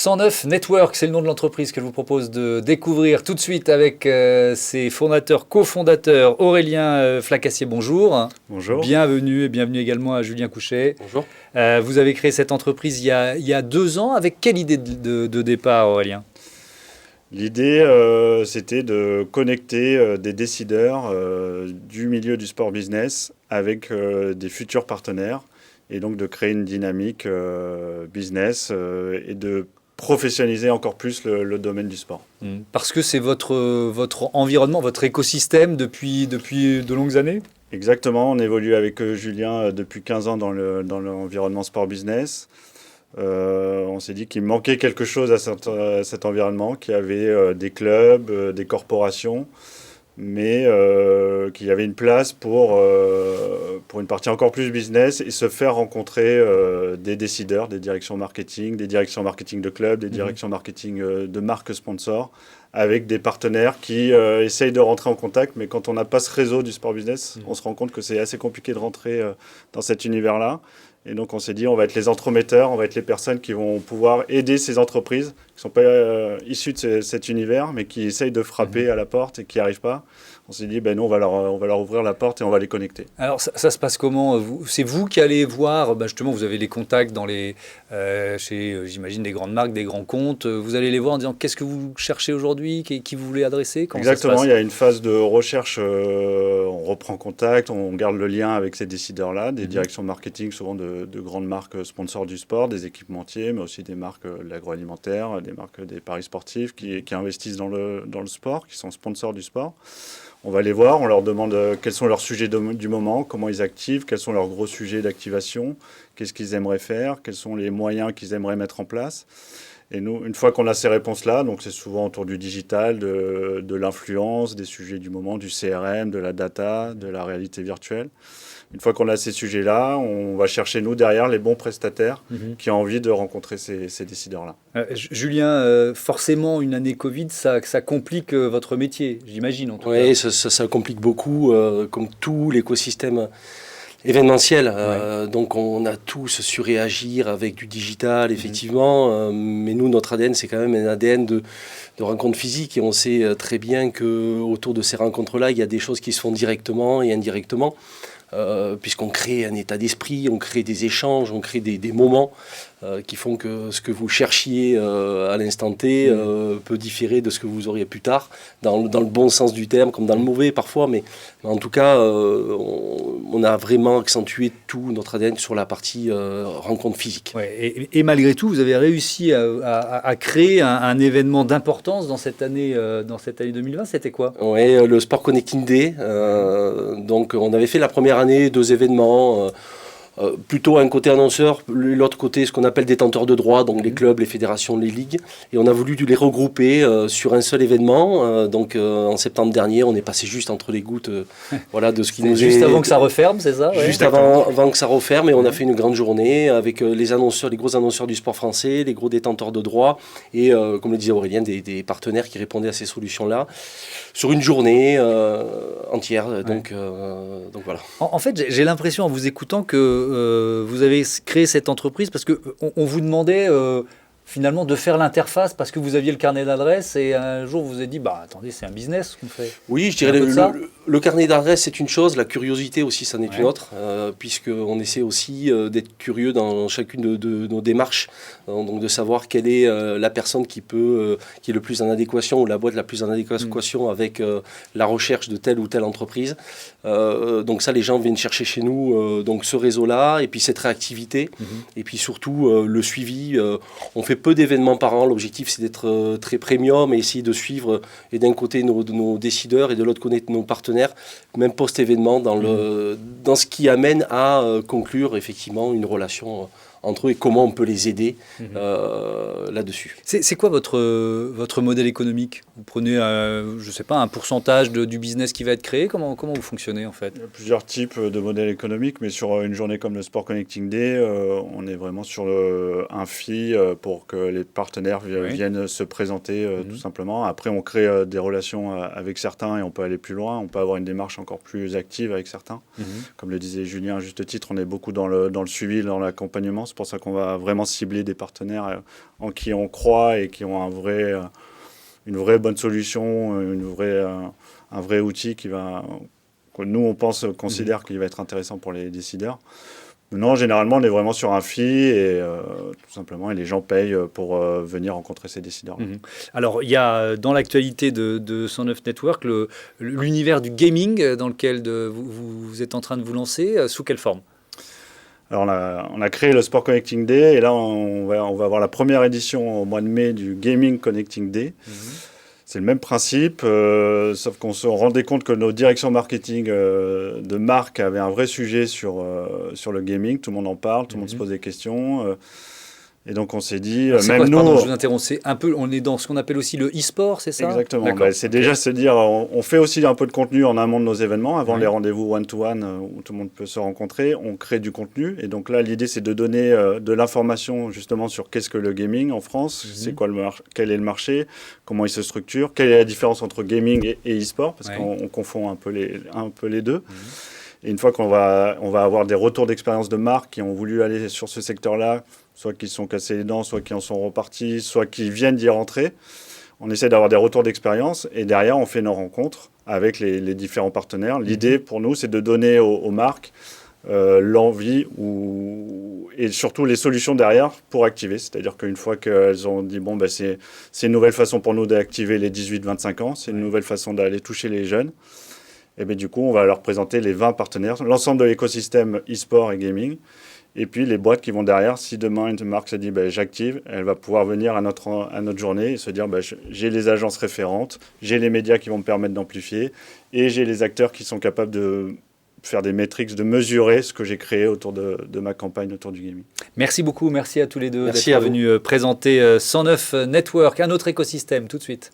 109 Network, c'est le nom de l'entreprise que je vous propose de découvrir tout de suite avec ses fondateurs, cofondateurs. Aurélien Flacassier, bonjour. Bonjour. Bienvenue et bienvenue également à Julien Couchet. Bonjour. Vous avez créé cette entreprise il y a 2 ans. Avec quelle idée de départ, Aurélien ? L'idée, c'était de connecter des décideurs du milieu du sport business avec des futurs partenaires et donc de créer une dynamique business et de professionnaliser encore plus le domaine du sport. Parce que c'est votre environnement, votre écosystème depuis de longues années ? Exactement, on évolue avec Julien depuis 15 ans dans l'environnement sport business. On s'est dit qu'il manquait quelque chose à cet environnement, qu'il y avait des clubs, des corporations, mais qu'il y avait une place pour une partie encore plus business et se faire rencontrer des décideurs, des directions marketing de clubs, des directions marketing de marques sponsors, avec des partenaires qui essayent de rentrer en contact, mais quand on n'a pas ce réseau du sport business, on se rend compte que c'est assez compliqué de rentrer dans cet univers-là. Et donc on s'est dit, on va être les entremetteurs, on va être les personnes qui vont pouvoir aider ces entreprises qui ne sont pas issues de cet univers, mais qui essayent de frapper à la porte et qui n'y arrivent pas. On s'est dit, nous, on va leur ouvrir la porte et on va les connecter. Alors, ça se passe comment ? C'est vous qui allez voir, justement, vous avez les contacts chez, j'imagine, des grandes marques, des grands comptes. Vous allez les voir en disant, qu'est-ce que vous cherchez aujourd'hui ? Qui vous voulez adresser ? Comment Exactement, ça se passe ? il y a une phase de recherche, on reprend contact, on garde le lien avec ces décideurs-là, des directions marketing, souvent de grandes marques sponsors du sport, des équipementiers, mais aussi des marques de l'agroalimentaire, des marques des paris sportifs qui investissent dans le sport, qui sont sponsors du sport. On va les voir, on leur demande quels sont leurs sujets du moment, comment ils activent, quels sont leurs gros sujets d'activation, qu'est-ce qu'ils aimeraient faire, quels sont les moyens qu'ils aimeraient mettre en place. Et nous, une fois qu'on a ces réponses-là, donc c'est souvent autour du digital, de l'influence, des sujets du moment, du CRM, de la data, de la réalité virtuelle. Une fois qu'on a ces sujets-là, on va chercher, nous, derrière, les bons prestataires qui ont envie de rencontrer ces décideurs-là. Julien, forcément, une année Covid, ça complique votre métier, j'imagine, en tout cas. Oui, ça complique beaucoup, comme tout l'écosystème événementiel. Donc, on a tous su réagir avec du digital, effectivement. Mais nous, notre ADN, c'est quand même un ADN de rencontres physiques. Et on sait très bien qu'autour de ces rencontres-là, il y a des choses qui se font directement et indirectement. Puisqu'on crée un état d'esprit, on crée des échanges, on crée des moments qui font que ce que vous cherchiez à l'instant T peut différer de ce que vous auriez plus tard, dans le bon sens du terme, comme dans le mauvais parfois, mais en tout cas, on a vraiment accentué tout notre ADN sur la partie rencontre physique. Ouais, et malgré tout, vous avez réussi à créer un événement d'importance dans cette année 2020, c'était quoi ? Oui, le Sport Connecting Day. Donc, on avait fait la première année 2 événements. Plutôt un côté annonceur, l'autre côté ce qu'on appelle détenteurs de droits, donc les clubs, les fédérations, les ligues. Et on a voulu les regrouper sur un seul événement. Donc en septembre dernier, on est passé juste entre les gouttes de ce qui nous est... Juste avant que ça referme, c'est ça ? Juste avant que ça referme, et on a fait une grande journée avec les gros annonceurs du sport français, les gros détenteurs de droits et, comme le disait Aurélien, des partenaires qui répondaient à ces solutions-là sur une journée entière. Donc voilà. En fait, j'ai l'impression en vous écoutant que vous avez créé cette entreprise parce qu'on vous demandait finalement de faire l'interface parce que vous aviez le carnet d'adresses et un jour vous vous êtes dit attendez, c'est un business qu'on fait. Oui, je dirais le carnet d'adresses c'est une chose, la curiosité aussi c'en est une autre, puisqu'on essaie aussi d'être curieux dans chacune de nos démarches, donc de savoir quelle est la personne qui est le plus en adéquation ou la boîte la plus en adéquation avec la recherche de telle ou telle entreprise. Donc ça, les gens viennent chercher chez nous donc ce réseau-là et puis cette réactivité et puis surtout le suivi. On fait peu d'événements par an. L'objectif, c'est d'être très premium et essayer de suivre et d'un côté nos décideurs et de l'autre côté nos partenaires, même post-événement, dans ce qui amène à conclure effectivement une relation entre eux et comment on peut les aider là-dessus. C'est quoi votre modèle économique ? Vous prenez, je sais pas, un pourcentage du business qui va être créé ? Comment vous fonctionnez en fait ? Il y a plusieurs types de modèles économiques, mais sur une journée comme le Sport Connecting Day, on est vraiment sur un fee pour que les partenaires viennent se présenter tout simplement. Après, on crée des relations avec certains et on peut aller plus loin. On peut avoir une démarche encore plus active avec certains. Comme le disait Julien à juste titre, on est beaucoup dans le suivi, dans l'accompagnement C'est pour ça qu'on va vraiment cibler des partenaires en qui on croit et qui ont une vraie bonne solution, un vrai outil que nous, on considère qu'il va être intéressant pour les décideurs. Non, généralement, on est vraiment sur un fee et tout simplement, et les gens payent pour venir rencontrer ces décideurs. Alors, il y a dans l'actualité de 109 Network l'univers du gaming dans lequel vous êtes en train de vous lancer. Sous quelle forme? Alors, on a créé le Sport Connecting Day et là, on va avoir la première édition au mois de mai du Gaming Connecting Day. C'est le même principe, sauf qu'on se rendait compte que nos directions marketing de marque avaient un vrai sujet sur le gaming. Tout le monde en parle, tout le monde se pose des questions. Et donc on s'est dit, Pardon, je vous interromps, c'est un peu, on est dans ce qu'on appelle aussi le e-sport, c'est ça? Exactement. C'est déjà se dire, on fait aussi un peu de contenu en amont de nos événements, avant les rendez-vous one-to-one où tout le monde peut se rencontrer. On crée du contenu. Et donc là, l'idée, c'est de donner de l'information justement sur qu'est-ce que le gaming en France, c'est quoi quel est le marché, comment il se structure, quelle est la différence entre gaming et e-sport, parce qu'on confond un peu les deux. Et une fois qu'on va avoir des retours d'expérience de marques qui ont voulu aller sur ce secteur-là, soit qui se sont cassés les dents, soit qui en sont repartis, soit qui viennent d'y rentrer. On essaie d'avoir des retours d'expérience et derrière, on fait nos rencontres avec les différents partenaires. L'idée pour nous, c'est de donner aux marques l'envie et surtout les solutions derrière pour activer. C'est-à-dire qu'une fois qu'elles ont dit, c'est une nouvelle façon pour nous d'activer les 18-25 ans, c'est une nouvelle façon d'aller toucher les jeunes. Et bien, du coup, on va leur présenter les 20 partenaires, l'ensemble de l'écosystème e-sport et gaming. Et puis, les boîtes qui vont derrière, si demain une marque se dit j'active, elle va pouvoir venir à notre journée et se dire j'ai les agences référentes, j'ai les médias qui vont me permettre d'amplifier et j'ai les acteurs qui sont capables de faire des métriques, de mesurer ce que j'ai créé autour de ma campagne autour du gaming. Merci beaucoup, merci à tous les deux d'être venus présenter 109 Network, un autre écosystème, tout de suite.